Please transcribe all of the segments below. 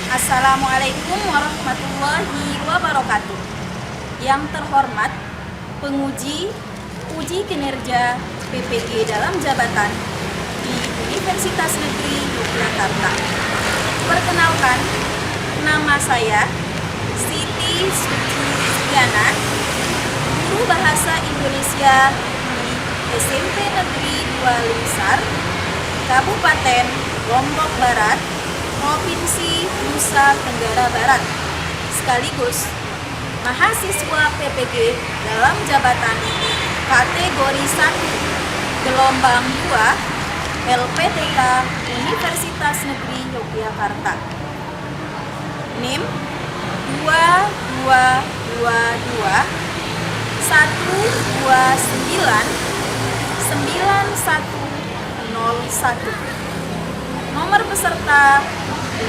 Assalamualaikum warahmatullahi wabarakatuh. Yang terhormat penguji uji kinerja PPG dalam jabatan di Universitas Negeri Yogyakarta. Perkenalkan, nama saya Siti Suciana, guru bahasa Indonesia di SMP Negeri 2 Lumsar, Kabupaten Lombok Barat, Provinsi Nusa Tenggara Barat, sekaligus mahasiswa PPG dalam jabatan kategori 1 gelombang 2 LPTK Universitas Negeri Yogyakarta. NIM 2222 129 9101. Nomor peserta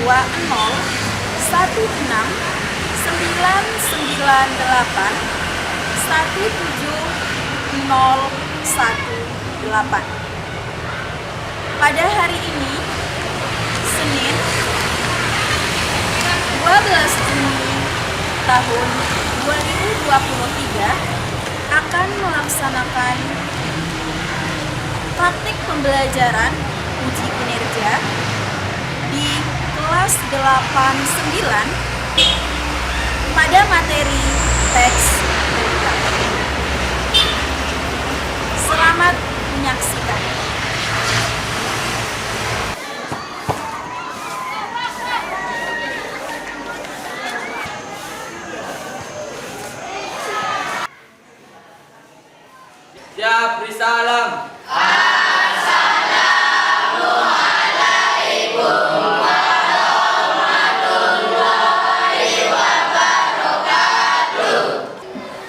201698170118. Pada hari ini, Senin 12 Juni tahun 2023, akan melaksanakan praktik pembelajaran uji kinerja di kelas 89 pada materi teks berita. Selamat menyaksikan. Siap, beri salam.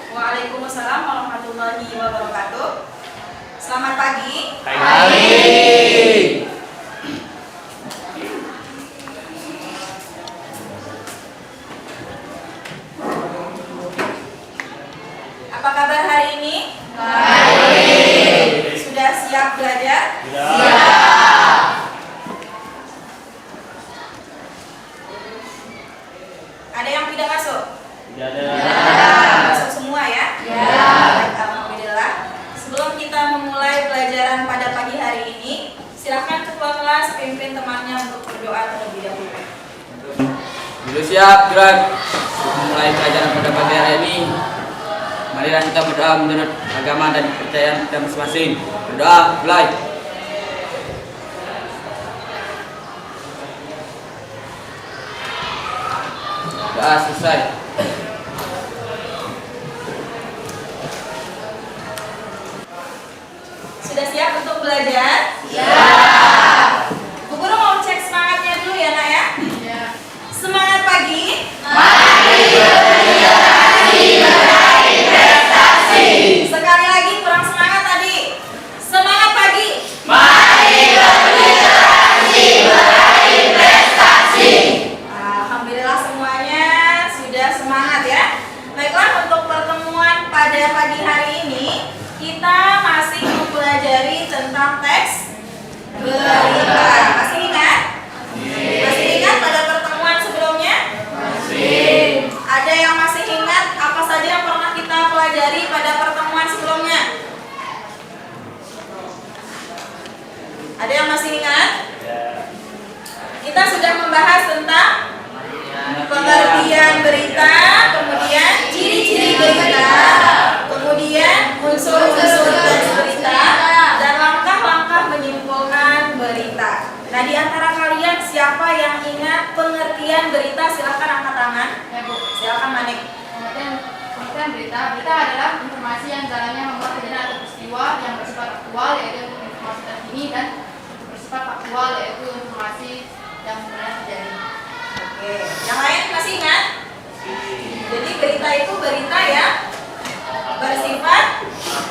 Waalaikumsalam warahmatullahi wabarakatuh. Selamat pagi. Pagi. Apa kabar hari ini? Sudah siap belajar? Ada yang tidak masuk? Masuk semua ya? Baik, alhamdulillah. Sebelum kita memulai pelajaran pada pagi hari ini, silakan ketua kelas pimpin temannya untuk berdoa terlebih dahulu. Sudah siap, gerak. Untuk memulai pelajaran pada pagi hari ini, marilah kita berdoa menurut agama dan kepercayaan kita masing-masing. Berdoa, mulai. Doa selesai. Sudah siap untuk belajar? Bu Guru mau cek semangatnya dulu ya, Nak ya? Semangat pagi. Sekali lagi, kurang semangat tadi. Semangat pagi. Alhamdulillah semuanya sudah semangat ya. Baiklah, untuk pertemuan pada pagi hari ini kita masih mempelajari tentang teks berita. Masih ingat? Masih ingat pada pertemuan sebelumnya? Masih. Ada yang masih ingat apa saja yang pernah kita pelajari pada pertemuan sebelumnya? Ada yang masih ingat? Kita sudah membahas tentang pengertian berita, kemudian ciri-ciri berita, kemudian unsur-unsur teks berita, dan langkah-langkah menyimpulkan berita. Nah, di antara kalian siapa yang ingat pengertian berita? Silakan angkat tangan. Ya, Bu. Silakan Manik. Pengertian berita adalah informasi yang jalannya membuat kejadian atau peristiwa yang bersifat aktual, yaitu informasi terkini, dan bersifat faktual, yaitu informasi yang sebenarnya terjadi. Oke, yang lain masih ingat? Jadi berita itu berita yang bersifat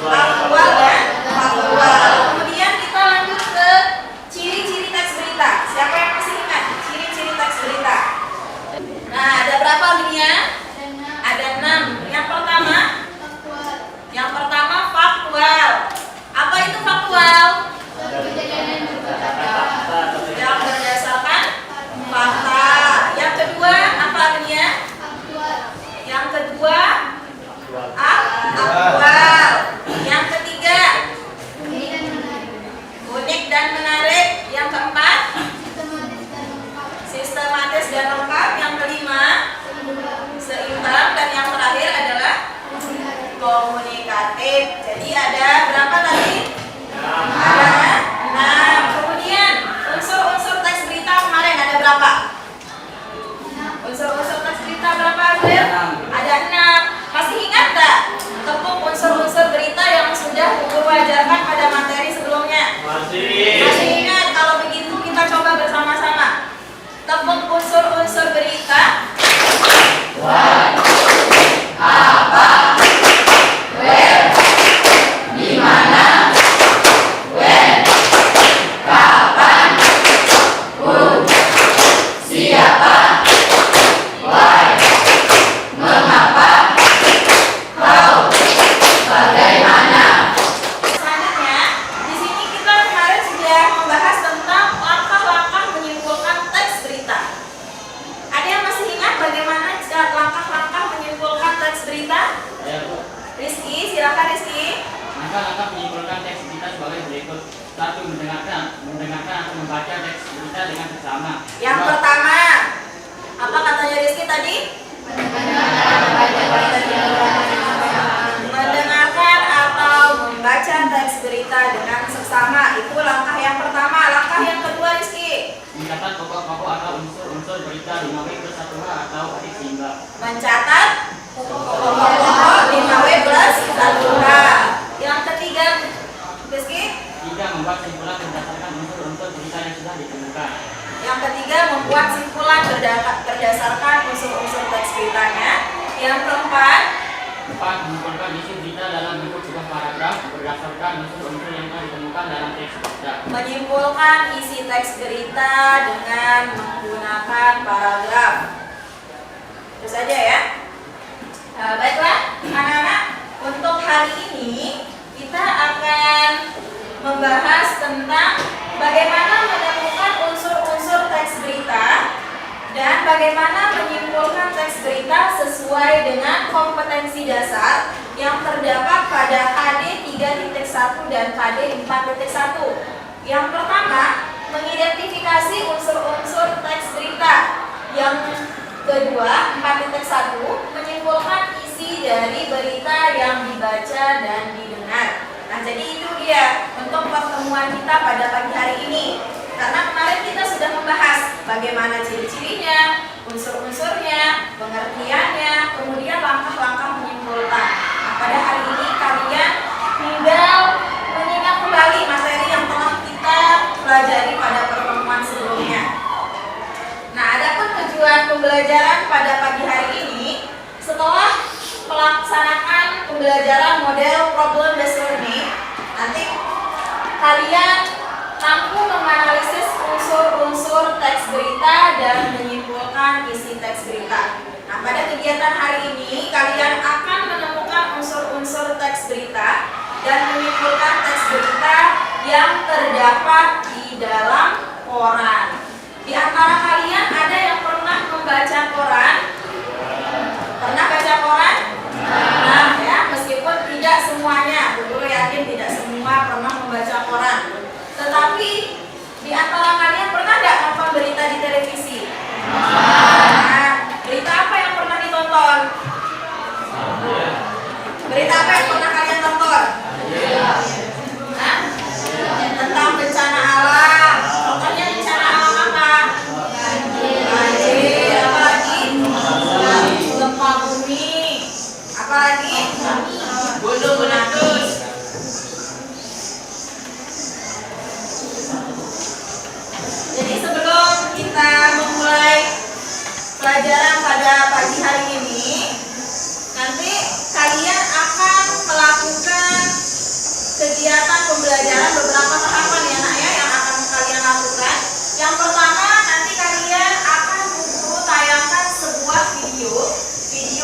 aktual dan faktual. Kemudian kita lanjut ke ciri-ciri teks berita. Siapa yang masih ingat ciri-ciri teks berita? Nah, ada berapa bunyinya? Ada 6. Yang pertama faktual. Apa itu faktual? Yang berdasarkan fakta. Yang kedua membaca teks berita dengan seksama. Yang pertama, apa katanya Rizky tadi? Mendengarkan atau membaca teks berita dengan seksama. Itu langkah yang pertama. Langkah yang kedua, Rizky. Mencatat pokok-pokok atau unsur-unsur berita 5W plus 1H atau adik sehingga. Mencatat pokok-pokok 5W plus 1H. Yang ketiga, Rizky. 3. Membuat simpulan berdasarkan unsur-unsur berita yang sudah ditemukan. Yang ketiga, membuat simpulan berdasarkan unsur-unsur teks beritanya. Yang keempat, 4. Mengumpulkan isi berita dalam bentuk sebuah paragraf berdasarkan unsur-unsur yang telah ditemukan dalam teks berita. menyimpulkan isi teks berita dengan menggunakan paragraf. Itu saja ya. Baiklah, anak-anak, untuk hari ini kita akan membahas tentang bagaimana menemukan unsur-unsur teks berita dan bagaimana menyimpulkan teks berita sesuai dengan kompetensi dasar yang terdapat pada KD 3.1 dan KD 4.1. Yang pertama, mengidentifikasi unsur-unsur teks berita. Yang kedua, 4.1, menyimpulkan isi dari berita yang dibaca dan didengar. Nah, jadi itu dia untuk pertemuan kita pada pagi hari ini. Karena kemarin kita sudah membahas bagaimana ciri-cirinya, unsur-unsurnya, pengertiannya, kemudian langkah-langkah menyimpulkan. Nah, pada hari ini kalian tinggal mengingat kembali materi yang telah kita pelajari pada pertemuan sebelumnya. Nah, adapun tujuan pembelajaran pada pagi hari ini, setelah pelaksanaan pembelajaran model problem based learning, nanti kalian mampu menganalisis unsur-unsur teks berita dan menyimpulkan isi teks berita. Nah, pada kegiatan hari ini kalian akan menemukan unsur-unsur teks berita dan menyimpulkan teks berita yang terdapat di dalam koran. Di antara kalian ada yang pernah membaca koran? Pernah baca koran? Nah, ya, meskipun tidak semuanya, Bu Guru yakin tidak semua pernah membaca koran. Tetapi di antara kalian pernah nggak nonton berita di televisi? Nah, berita apa yang pernah ditonton? Berita apa yang pernah kalian tonton? Hah? Tentang bencana alam. Contohnya bencana alam apa? Banjir. Apa lagi? Gempa bumi. Apa lagi? Gunung meletus. Jadi sebelum kita memulai pelajaran pada pagi hari ini, nanti kalian akan melakukan kegiatan pembelajaran beberapa tahapan ya nak ya yang akan kalian lakukan. Yang pertama, nanti kalian akan guru tayangkan sebuah video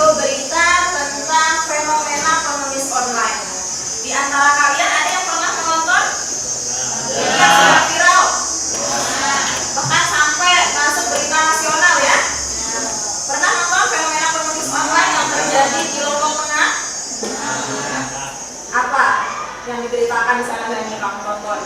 berita tentang fenomena pengemis online. Di antara kalian ada yang pernah menonton? Yang sudah viral. Bahkan sampai masuk berita nasional ya. Pernah nonton fenomena pengemis online yang terjadi di Lombok Tengah? Apa yang diberitakan di sana dan yang kamu tonton?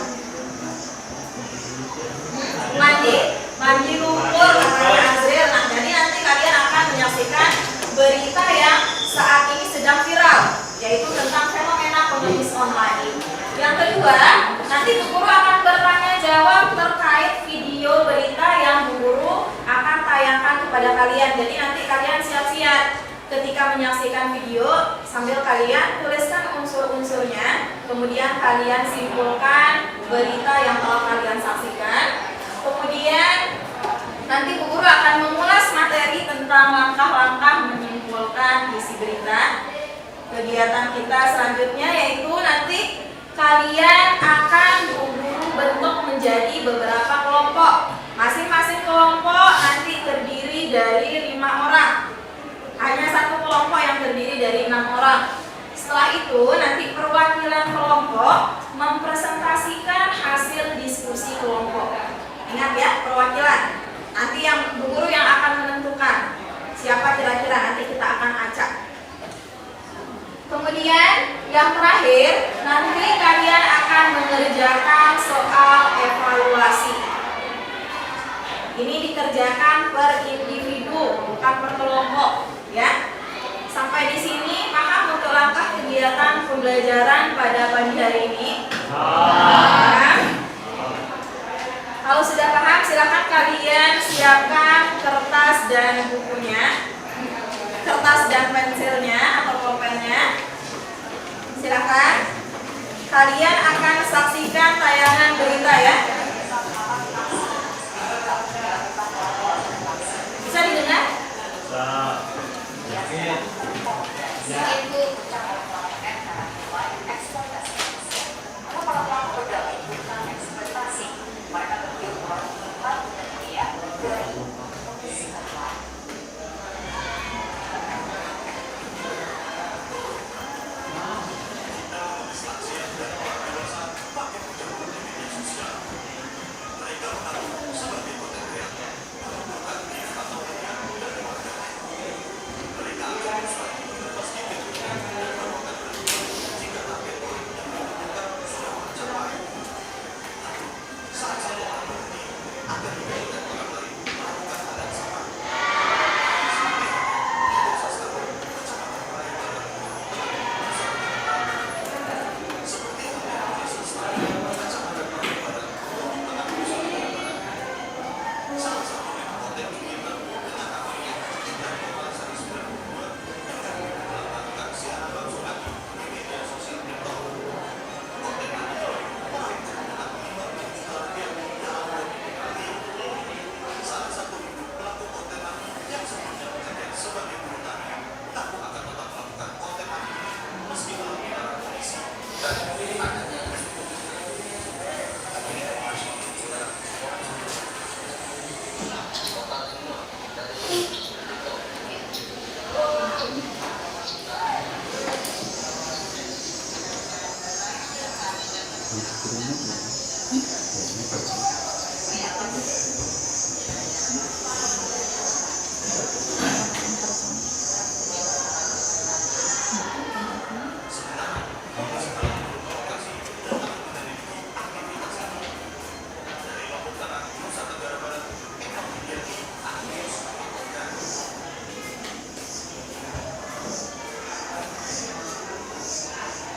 Mandi lumpur katanya Azril. Nah, jadi nanti kalian akan menyaksikan berita yang saat ini sedang viral, yaitu tentang fenomena pengemis online. Yang kedua, nanti Bu Guru akan bertanya jawab terkait video berita yang Bu Guru akan tayangkan kepada kalian. Jadi nanti kalian siap-siap ketika menyaksikan video sambil kalian tuliskan unsur-unsurnya, kemudian kalian simpulkan berita yang telah kalian saksikan. Kemudian nanti Bu Guru akan mengulas materi tentang langkah-langkah menyimpulkan isi berita. Kegiatan kita selanjutnya yaitu nanti kalian akan Bu Guru bentuk menjadi beberapa kelompok. Masing-masing kelompok nanti terdiri dari 5 orang. Hanya satu kelompok yang terdiri dari 6 orang. Setelah itu nanti perwakilan kelompok mempresentasikan hasil diskusi kelompok. Ingat ya, perwakilan. Nanti yang Bu Guru yang akan menentukan siapa kira-kira, nanti kita akan acak. Kemudian yang terakhir, nanti kalian akan mengerjakan soal evaluasi. Ini dikerjakan per individu, bukan per kelompok, ya. Sampai di sini paham untuk langkah kegiatan pembelajaran pada pagi hari ini? Paham? Kalau sudah paham, silakan kalian siapkan kertas dan bukunya, kertas dan pensilnya atau pulpennya. Silakan. Kalian akan saksikan tayangan berita ya. Bisa didengar?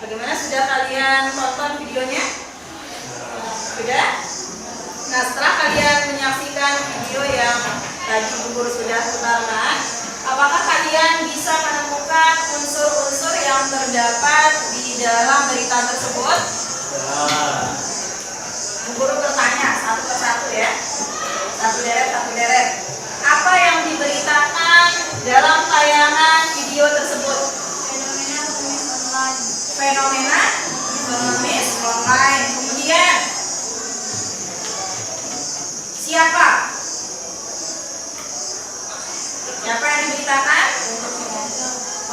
Bagaimana, sudah kalian tonton videonya? Sudah? Nah, setelah kalian menyaksikan video yang tadi Bu Guru sudah putarkan, apakah kalian bisa menemukan unsur-unsur yang terdapat di dalam berita tersebut? Bu Guru bertanya satu persatu ya. Satu deret. Apa yang diberitakan dalam tayangan video tersebut? Fenomena pengemis online. Kemudian siapa yang diberitakan?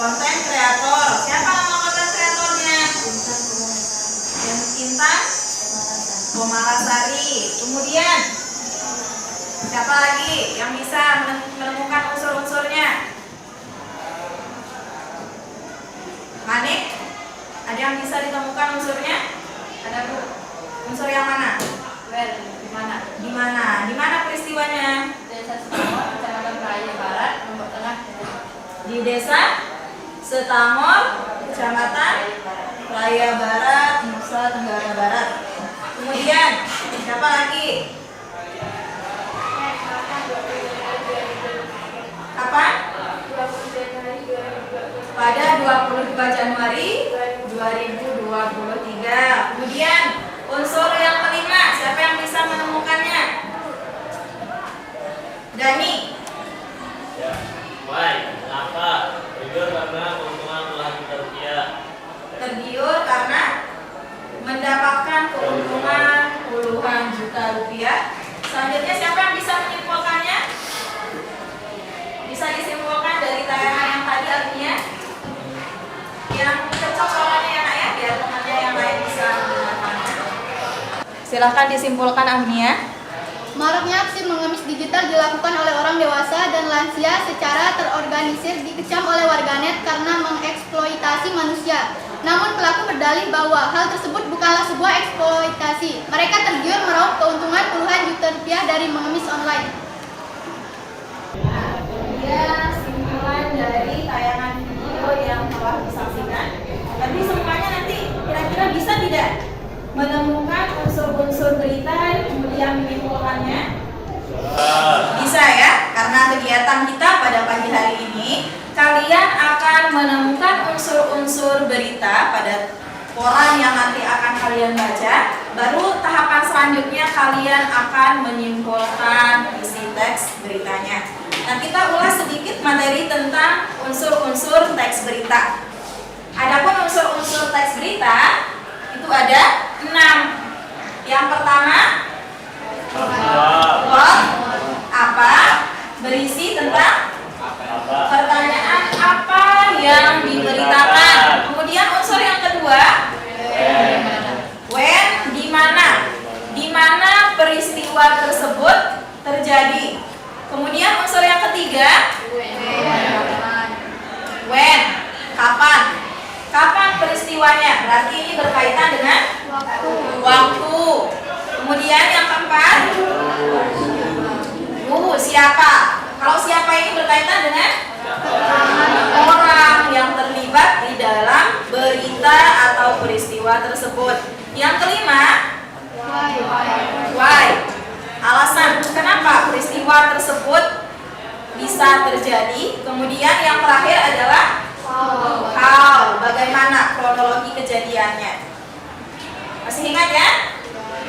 Konten kreator. Siapa nama konten kreatornya? Intan Komalasari. Kemudian siapa lagi yang bisa menemukan unsur-unsurnya? Manik? Ada yang bisa ditemukan unsurnya? Ada Bu? Unsur yang mana? Di mana? Di mana? Di mana peristiwanya? Desa Setangor, Kecamatan Raya Barat, Lombok Tengah. Di Desa Setangor, Kecamatan Raya Barat, Nusa Tenggara Barat. Kemudian siapa lagi? Kapan? Pada 22 Januari 2023. Kemudian unsur yang kelima, siapa yang bisa menemukannya? Dani. Ya, baik. Kenapa? Tergiur karena keuntungan puluhan juta rupiah. Tergiur karena mendapatkan keuntungan puluhan juta rupiah. Selanjutnya siapa yang bisa menyimpulkannya? Bisa disimpulkan dari tayangan yang tadi artinya? Yang cocok soalnya ya Nak ya, biar temannya yang lain bisa mendengarkannya. Silahkan disimpulkan Agnia. Maraknya aksi mengemis digital dilakukan oleh orang dewasa dan lansia secara terorganisir dikecam oleh warganet karena mengeksploitasi manusia. Namun pelaku berdalih bahwa hal tersebut bukanlah sebuah eksploitasi. Mereka tergiur meraup keuntungan puluhan juta rupiah dari mengemis online. Kemudian simpulan dari tayangan video yang telah disaksikan. Tapi semuanya nanti kira-kira bisa tidak menemukan unsur-unsur berita kemudian menyimpulkannya? Bisa ya, karena kegiatan kita pada pagi hari ini kalian akan menemukan unsur-unsur berita pada koran yang nanti akan kalian baca. Baru tahapan selanjutnya kalian akan menyimpulkan isi teks beritanya. Nah, kita ulas sedikit materi tentang unsur-unsur teks berita. Adapun unsur-unsur teks berita itu ada 6. Yang pertama, what, apa, berisi tentang pertanyaan apa yang diberitakan. Kemudian unsur yang kedua, when, di mana peristiwa tersebut terjadi. Kemudian unsur yang ketiga, when, kapan peristiwanya. Berarti ini berkaitan dengan waktu. Kemudian yang keempat, siapa. Kalau siapa ini berkaitan dengan orang yang terlibat di dalam berita atau peristiwa tersebut. Yang kelima, why, alasan kenapa peristiwa tersebut bisa terjadi. Kemudian yang terakhir adalah how, bagaimana kronologi kejadiannya. Masih ingat ya?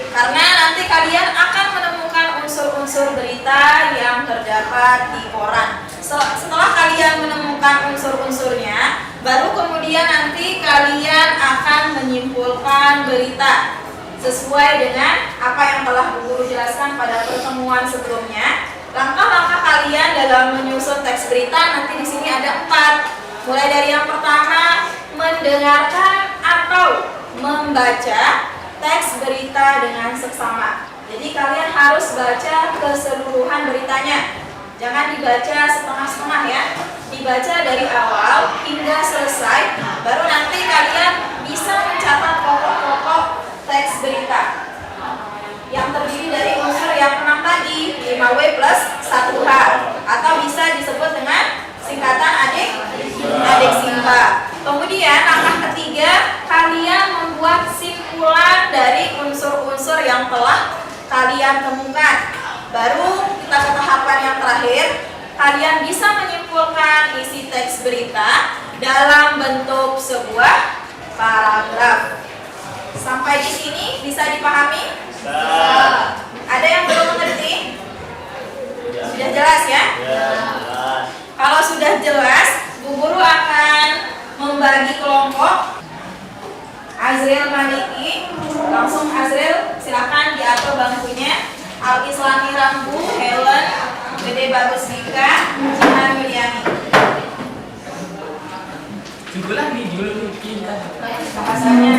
Karena nanti kalian akan menemukan unsur-unsur berita yang terdapat di koran. Setelah kalian menemukan unsur-unsurnya, baru kemudian nanti kalian akan menyimpulkan berita sesuai dengan apa yang telah Bu Guru jelaskan pada pertemuan sebelumnya. Langkah-langkah kalian dalam menyusun teks berita nanti di sini ada 4. Mulai dari yang pertama, mendengarkan atau membaca teks berita dengan seksama. Jadi kalian harus baca keseluruhan beritanya. Jangan dibaca setengah-setengah ya. Dibaca dari awal hingga selesai. Baru nanti kalian bisa mencatat pokok-pokok teks berita yang terdiri dari unsur yang 6 tadi, 5W plus 1H, atau bisa disebut dengan singkatan adik simpa. Kemudian langkah ketiga, kalian membuat simpulan dari unsur-unsur yang telah kalian temukan. Baru kita ke tahapan yang terakhir, kalian bisa menyimpulkan isi teks berita dalam bentuk sebuah paragraf. Sampai di sini bisa dipahami? Ada yang belum mengerti? Sudah jelas ya? Kalau sudah jelas, Bu Guru akan membagi kelompok. Azril Maliki, langsung Azril, silakan diatur bangkunya. Al-Islami Rambu, Helen, Gede Bagus Dika, Jihan Yuliani. Bahasanya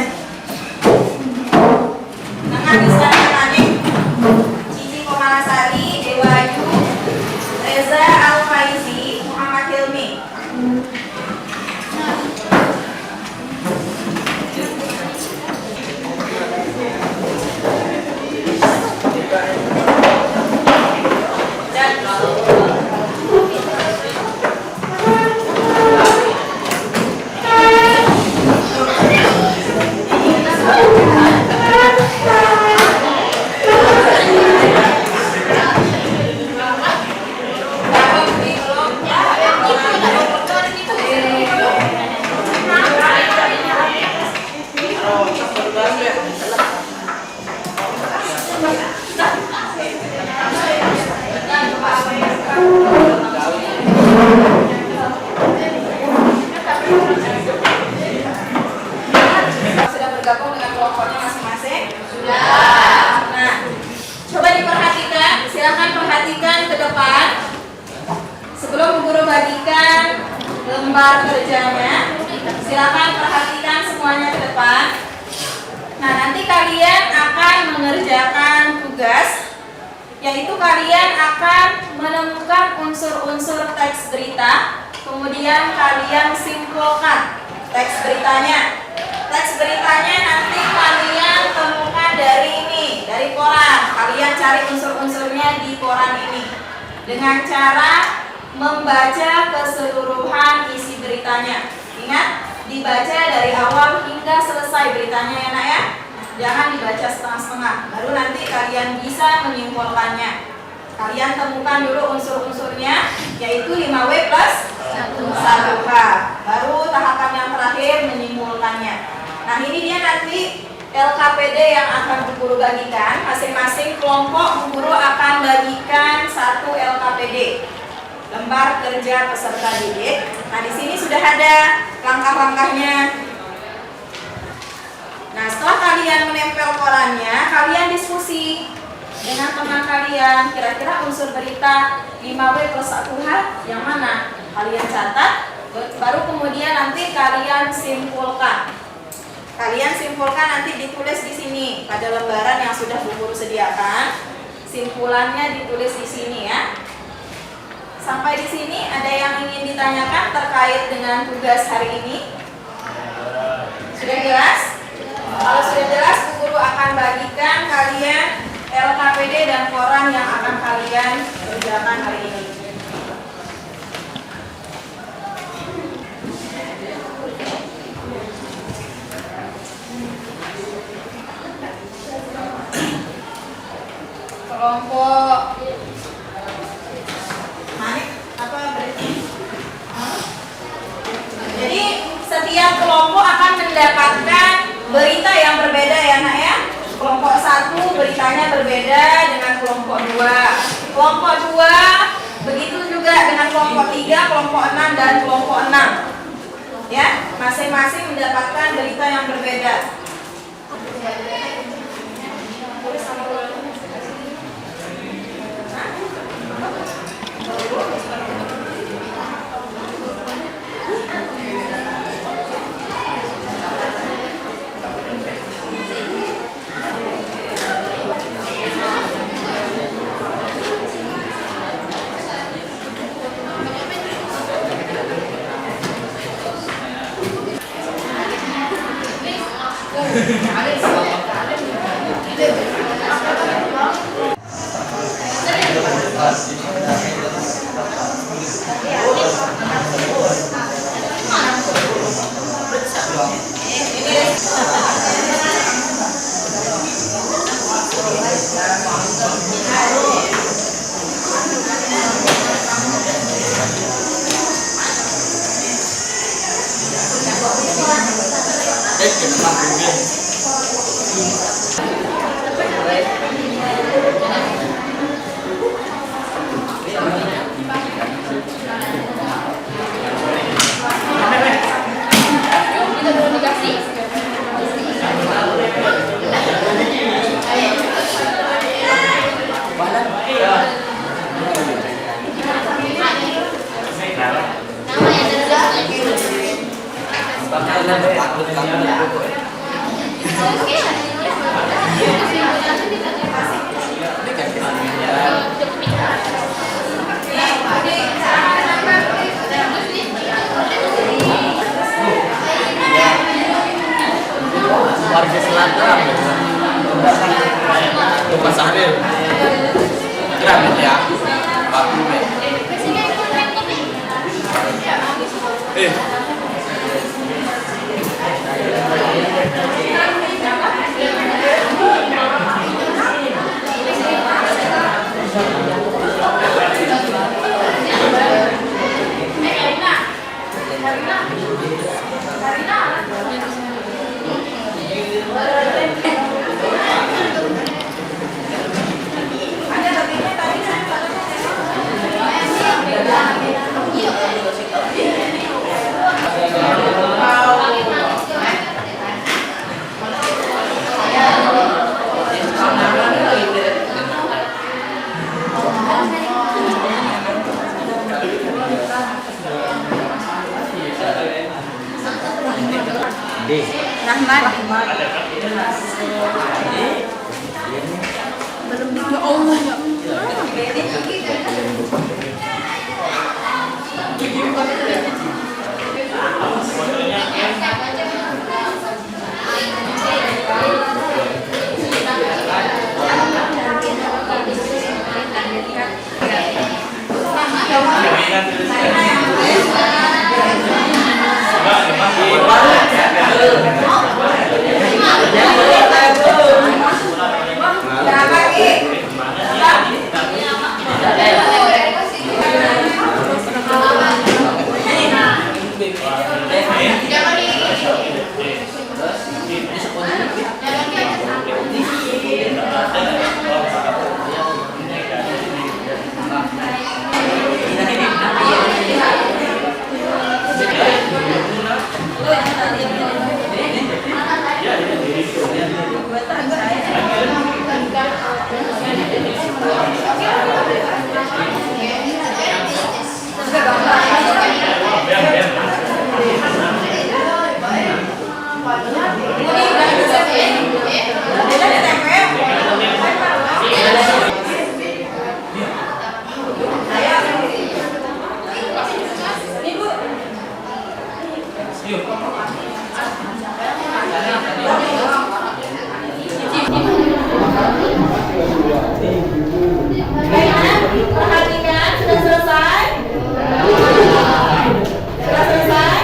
Nengan Islami Tanik, Cici Komalasari, Dewayu, Reza Al-Faizi, Muhammad Hilmi. Sudah bergabung dengan kelompoknya masing-masing? Sudah. Nah, coba diperhatikan, silakan perhatikan ke depan. Sebelum guru bagikan lembar kerjanya, silakan perhatikan semuanya ke depan. Nah, nanti kalian akan mengerjakan tugas, yaitu kalian akan menemukan unsur-unsur teks berita, kemudian kalian simpulkan teks beritanya. Teks beritanya nanti kalian temukan dari ini, dari koran. Kalian cari unsur-unsurnya di koran ini dengan cara membaca keseluruhan isi beritanya. Ingat, dibaca dari awal hingga selesai beritanya ya nak ya. Jangan dibaca setengah-setengah, baru nanti kalian bisa menyimpulkannya. Kalian temukan dulu unsur-unsurnya, yaitu 5W plus 1H. Baru tahapan yang terakhir menyimpulkannya. Nah ini dia nanti LKPD yang akan Bu Guru bagikan. Masing-masing kelompok Bu Guru akan bagikan 1 LKPD, lembar kerja peserta didik. Nah di sini sudah ada langkah-langkahnya. Nah setelah kalian menempel korannya, kalian diskusi dengan teman kalian. Kira-kira unsur berita 5W plus 1H yang mana? Kalian catat, baru kemudian nanti kalian simpulkan. Kalian simpulkan nanti ditulis di sini pada lembaran yang sudah Bu Guru sediakan. Simpulannya ditulis di sini ya. Sampai di sini ada yang ingin ditanyakan terkait dengan tugas hari ini? Sudah jelas? Kalau sudah jelas, Bu Guru akan bagikan kalian LKPD dan koran yang akan kalian kerjakan hari ini. Kelompok mana? Apa berarti? Jadi setiap kelompok akan mendapatkan berita yang berbeda ya nak ya. Kelompok 1 beritanya berbeda dengan kelompok 2. Kelompok 2 begitu juga dengan kelompok 3, kelompok 6 dan kelompok 6. Ya, masing-masing mendapatkan berita yang berbeda. Warga selatan Lupa Sahril Gramet ya Pak Bumet Rahmat. Belum ya Allah ya. Perhatikan, sudah selesai? Sudah selesai?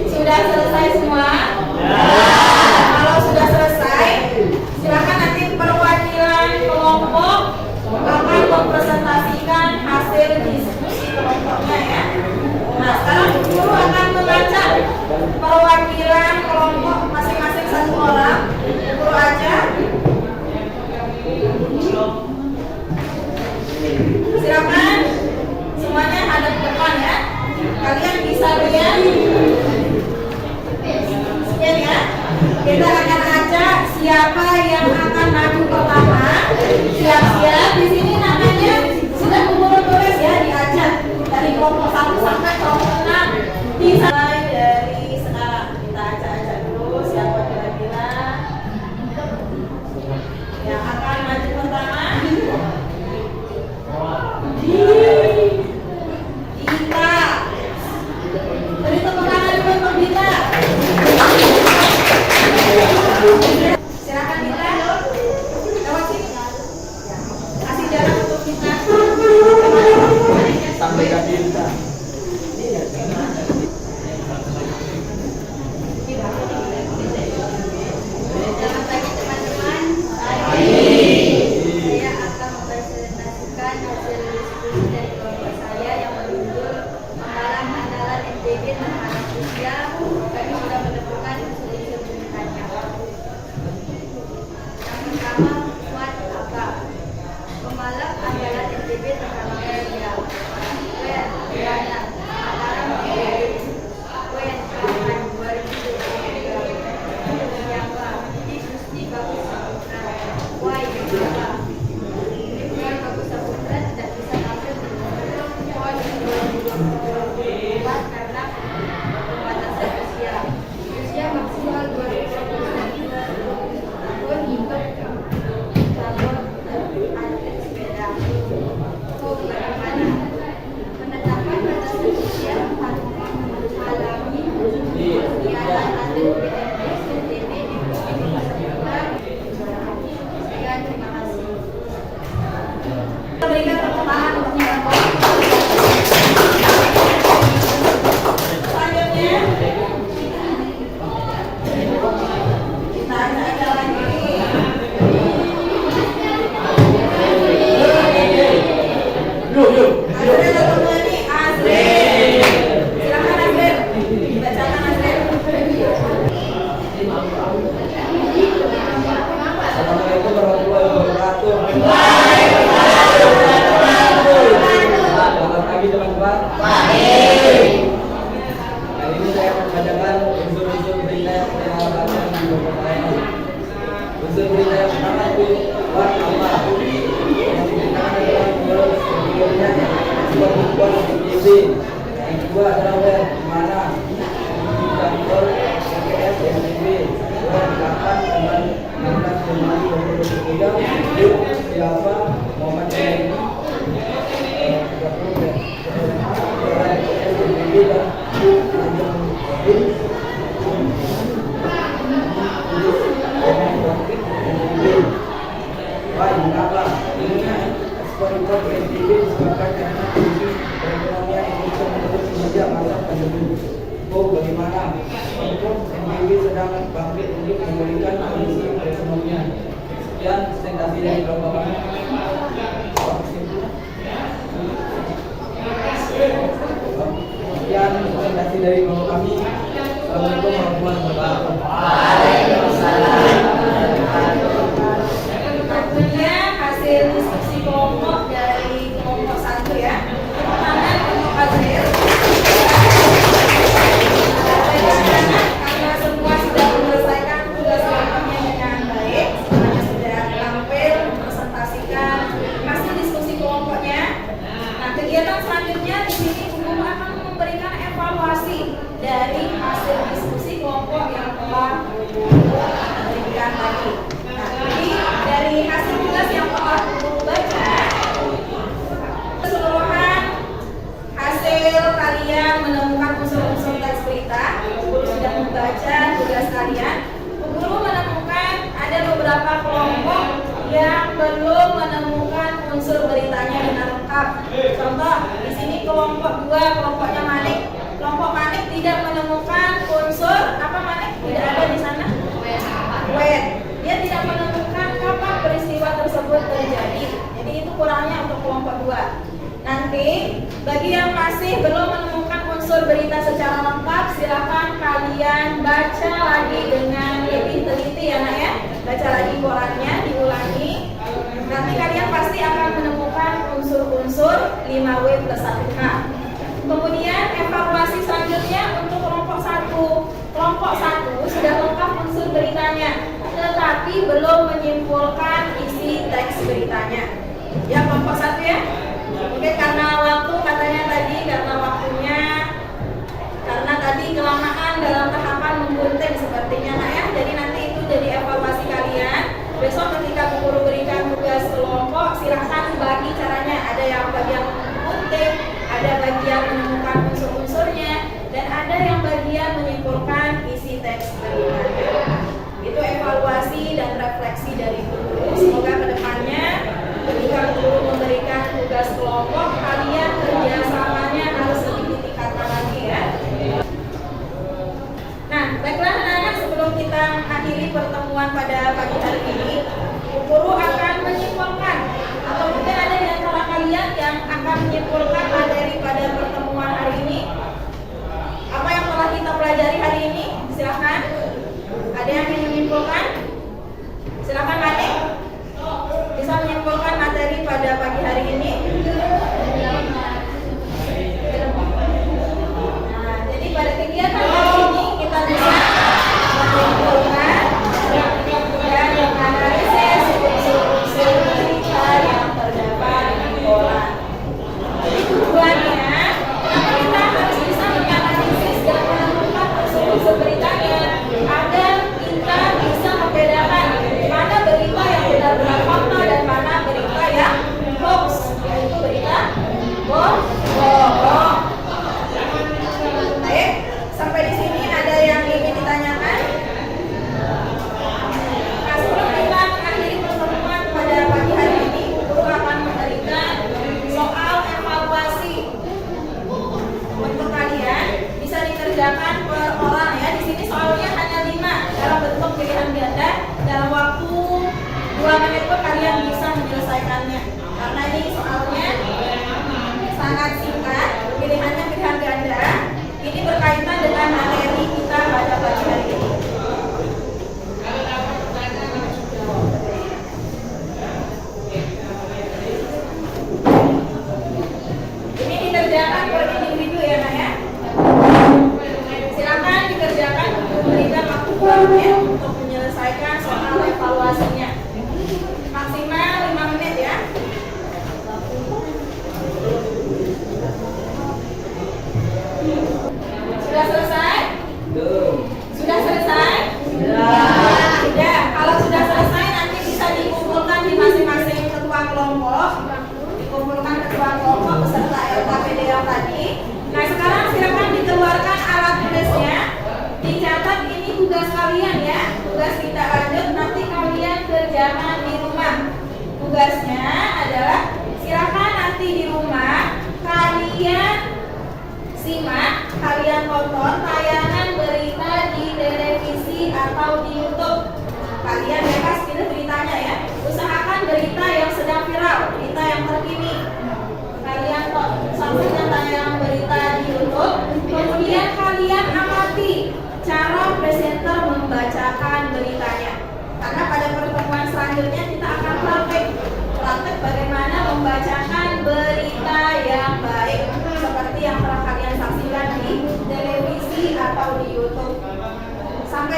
Sudah selesai semua? Kalau sudah selesai, silakan nanti perwakilan kelompok akan mempresentasikan hasil diskusi kelompoknya ya. Nah, sekarang guru akan membaca perwakilan kelompok masing-masing satu orang. Guru aja. Silakan semuanya hadap ke depan ya. Kalian bisa lihat. Sekian ya. Kita akan ajak siapa yang akan maju pertama. Siap-siap. Di sini namanya sudah kumpul tulis ya, diajak dari kelompok 1 sampai kelompok 6. Mulai dari sekarang kita ajak dulu siapa kira-kira yang akan maju pertama. Dita. Beri tepuk tangan dulu untuk Dita. Silakan Dita. Lewat sini. Kasih jalan untuk Dita. Sampaikan Dita. Selamat pagi teman-teman. Saya akan mempresentasikan hasil diskusi dari kelompok saya yang berjudul Pemalang Andalan NTB terhadap usia. Kami sudah menemukan unsur-unsur pemintanya. Yang pertama, kuat apa? Pemalang Andalan NTB terhadap usia. Antara tahun 2023. Siapa? Di Gusti Bagus Saputra. Why? Kenapa? Bukan Bagus Saputra tidak bisa tampil di PON 2024 karena pembatasan usia. Usia maksimal 2021 tahun untuk cabur atlet sepeda. Oh, bagaimana? Penetapan batasan usia alami kegiatan atlet BMX NTB di Gusti Bagus Saputra. Sekian, terima kasih. Berikan tepuk tangan untuk kelompok. Selanjutnya kita ajak lagi. Azril datang lagi. Azril. Silakan Azril. Bacakan Azril. Assalamualaikum warahmatullahi wabarakatuh. Selamat pagi teman-teman. Kali ini saya akan membacakan unsur-unsur berita yang saya dapatkan di kelompok saya. Unsur berita yang pertama itu kuat apa? Yang diberitakan adalah sebelumnya sebuah bukuan disebutkan karena kondisi perekonomian Indonesia menurut sejak masa pandemi. Bagaimana untuk NBB sedang bangkit untuk memulihkan kondisi perekonomian. Sekian presentasi dari kelompok kami. Sekian presentasi dari kelompok kami. Assalamualaikum warahmatullahi wabarakatuh. Tentunya hasil diskusi kelompok dari kelompok 1 ya. Pertama kelompok hasil. Karena semua sudah menyelesaikan tugas kelompoknya dengan baik, semuanya sudah tampil mempresentasikan hasil diskusi kelompoknya. Nah, kegiatan selanjutnya di sini guru akan memberikan evaluasi dari hasil diskusi kelompok yang telah diberikan tadi. Nah, jadi dari hasil tugas yang telah guru baca, keseluruhan hasil kalian menemukan unsur-unsur teks berita. Guru sudah membaca tugas kalian. Guru menemukan ada beberapa kelompok yang belum menemukan unsur beritanya dengan lengkap. Contoh, di sini kelompok 2, kelompoknya Manik. Kelompok Manik tidak menemukan unsur apa Manik? Tidak ada di sana. When. Dia tidak menemukan kapan peristiwa tersebut terjadi. Jadi itu kurangnya untuk kelompok 2. Nanti bagi yang masih belum menemukan unsur berita secara lengkap, silakan kalian baca lagi dengan lebih teliti ya nak ya. Baca lagi korannya, diulangi. Nanti kalian pasti akan menemukan unsur-unsur 5W plus 1K. Kemudian evaluasi selanjutnya untuk kelompok 1. Kelompok 1 sudah lengkap unsur beritanya, tetapi belum menyimpulkan isi teks beritanya. Ya kelompok 1 ya. Mungkin karena waktu katanya tadi, karena waktunya, karena tadi kelamaan dalam tahapan menggunting sepertinya nak ya. Jadi nanti itu jadi evaluasi kalian. Besok ketika guru berikan tugas kelompok, silahkan bagi caranya. Ada yang bagian menggunting, ada bagian menemukan unsur-unsurnya, dan ada yang bagian menyimpulkan isi teks beritanya. Itu evaluasi dan refleksi dari guru. Semoga kedepannya ketika guru memberikan tugas kelompok, kalian kerjasamanya harus lebih ditingkatkan lagi ya. Nah, baiklah anak-anak, sebelum kita mengakhiri pertemuan pada pagi hari ini, guru akan menyimpulkan, atau mungkin ada di antara kalian yang akan menyimpulkan materi pada pertemuan hari ini. Apa yang telah kita pelajari hari ini? Silahkan. Ada yang ingin menyimpulkan? Silahkan Manik. Bisa menyimpulkan materi pada pagi hari ini. Nah, jadi pada kegiatan hari ini kita bisa menyimpulkan dan menganalisis unsur-unsur berita yang terdapat di koran. Jadi tujuannya, kita harus bisa menganalisis dan menemukan unsur-unsur beritanya agar kita bisa membedakan mana berita yang benar-benar fakta dan mana berita yang hoax, yaitu berita bohong. Baik, sampai di sini ada yang ingin ditanyakan? Nah, sebelum kita mengakhiri pertemuan pada pagi hari ini, guru akan memberikan soal evaluasi untuk kalian. Bisa dikerjakan per orang ya. Di sini soalnya hanya 5 dalam bentuk pilihan ganda. Dalam waktu 2 menit pun kalian bisa menyelesaikannya. Karena ini soalnya sangat singkat, pilihannya pilihan ganda. Ini berkaitan dengan materi kita pada pagi hari ini. Ini dikerjakan per individu ya nak ya. Silakan dikerjakan untuk memberikan waktu 2 menit untuk menyelesaikan soal evaluasinya. Maksimal 5 menit ya. Sudah selesai? Belum. Sudah selesai? Sudah. Kalau sudah selesai nanti bisa dikumpulkan di masing-masing ketua kelompok. Dikumpulkan ketua kelompok beserta LKPD yang tadi. Nah, sekarang silakan dikeluarkan alat tulisnya. Dicatat ini tugas kalian ya. Tugas kita lanjut, nanti kalian kerjakan di rumah. Tugasnya adalah silakan nanti di rumah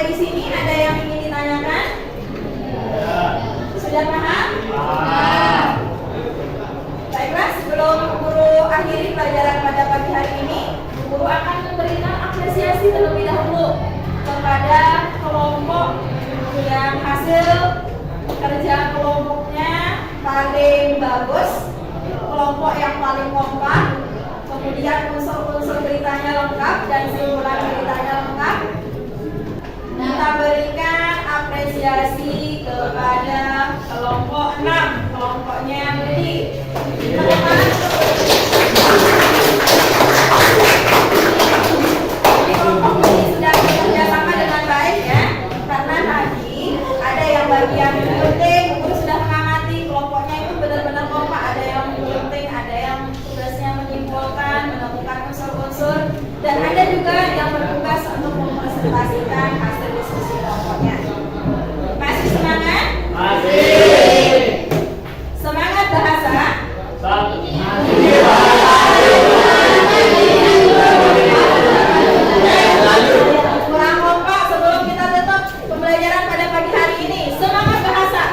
Sampai di sini ada yang ingin ditanyakan? Sudah paham? Baiklah, sebelum guru akhiri pelajaran pada pagi hari ini, guru akan memberikan apresiasi terlebih dahulu kepada kelompok yang hasil kerja kelompoknya paling bagus, kelompok yang paling kompak, kemudian unsur-unsur beritanya lengkap dan simpulan beritanya lengkap. Kita berikan apresiasi kepada kelompok 6, kelompoknya Budi. Teman-teman, ini kelompok Budi sudah bekerja sama dengan baik ya, karena tadi ada yang bagian penting, guru sudah mengamati kelompoknya itu benar-benar kompak, ada yang penting, ada yang tugasnya menyimpulkan, menemukan unsur-unsur, dan ada juga yang bertugas untuk mempresentasikan hasil diskusi kelompoknya. Masih semangat? Masih. Semangat bahasa? Kurang kompak sebelum kita tutup pembelajaran pada pagi hari ini. Semangat bahasa.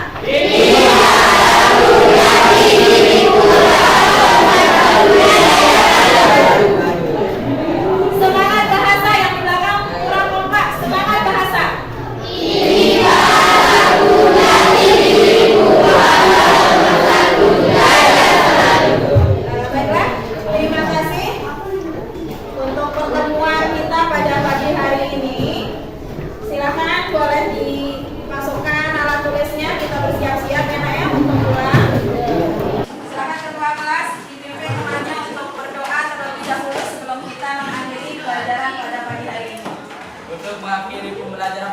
Semangat bahasa yang di belakang kurang kompak. Semangat bahasa. Baiklah, terima kasih untuk pertemuan kita pada pagi hari ini. Silakan boleh dimasukkan alat tulisnya, kita bersiap-siap ya Nak ya untuk pulang. Silakan ketua kelas dipimpin temannya untuk berdoa terlebih dahulu sebelum kita mengakhiri pelajaran pada pagi hari ini. Untuk mengakhiri pembelajaran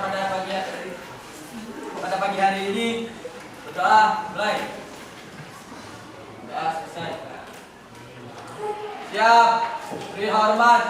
pada pagi hari ini, berdoa mulai. Doa selesai. Siap, beri hormat.